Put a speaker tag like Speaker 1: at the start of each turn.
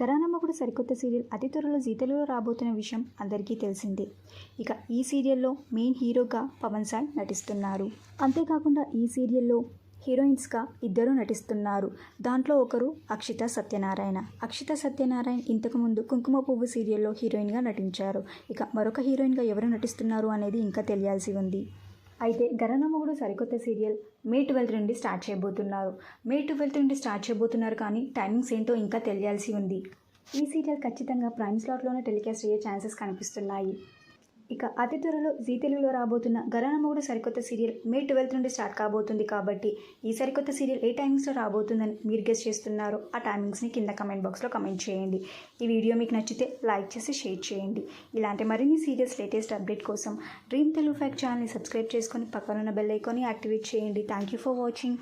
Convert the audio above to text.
Speaker 1: ఘరానమ్మకుడు సరికొత్త సీరియల్ అతి త్వరలో జీ తెలుగులో రాబోతున్న విషయం అందరికీ తెలిసిందే. ఇక ఈ సీరియల్లో మెయిన్ హీరోగా పవన్ సాయి నటిస్తున్నారు. అంతేకాకుండా ఈ సీరియల్లో హీరోయిన్స్గా ఇద్దరు నటిస్తున్నారు. దాంట్లో ఒకరు అక్షిత సత్యనారాయణ. అక్షిత సత్యనారాయణ ఇంతకుముందు కుంకుమ పువ్వు సీరియల్లో హీరోయిన్గా నటించారు. ఇక మరొక హీరోయిన్గా ఎవరు నటిస్తున్నారు అనేది ఇంకా తెలియాల్సి ఉంది. అయితే ఘరానమ్మకుడు సరికొత్త సీరియల్ మే 12 నుండి స్టార్ట్ చేయబోతున్నారు. మే 12 నుండి స్టార్ట్ చేయబోతున్నారు, కానీ టైమింగ్స్ ఏంటో ఇంకా తెలియాల్సి ఉంది. ఈ సీరియల్ ఖచ్చితంగా ప్రైమ్ స్లాట్లోనే టెలికాస్ట్ అయ్యే ఛాన్సెస్ కనిపిస్తున్నాయి. ఇక అతి త్వరలో జీ తెలుగులో రాబోతున్న ఘరానమ్మకుడు సరికొత్త సీరియల్ మే 12 నుండి స్టార్ట్ కాబోతుంది. కాబట్టి ఈ సరికొత్త సీరియల్ ఏ టైమింగ్స్లో రాబోతుందని మీరు గెస్ చేస్తున్నారో ఆ టైమింగ్స్ని కింద కమెంట్ బాక్స్లో కమెంట్ చేయండి. ఈ వీడియో మీకు నచ్చితే లైక్ చేసి షేర్ చేయండి. ఇలాంటి మరిన్ని సీరియల్స్ లేటెస్ట్ అప్డేట్ కోసం డ్రీమ్ తెలుగు ఫ్యాక్ట్ ఛానల్ని సబ్స్క్రైబ్ చేసుకొని పక్కనున్న బెల్ ఐకాన్ని యాక్టివేట్ చేయండి. Thank you for watching.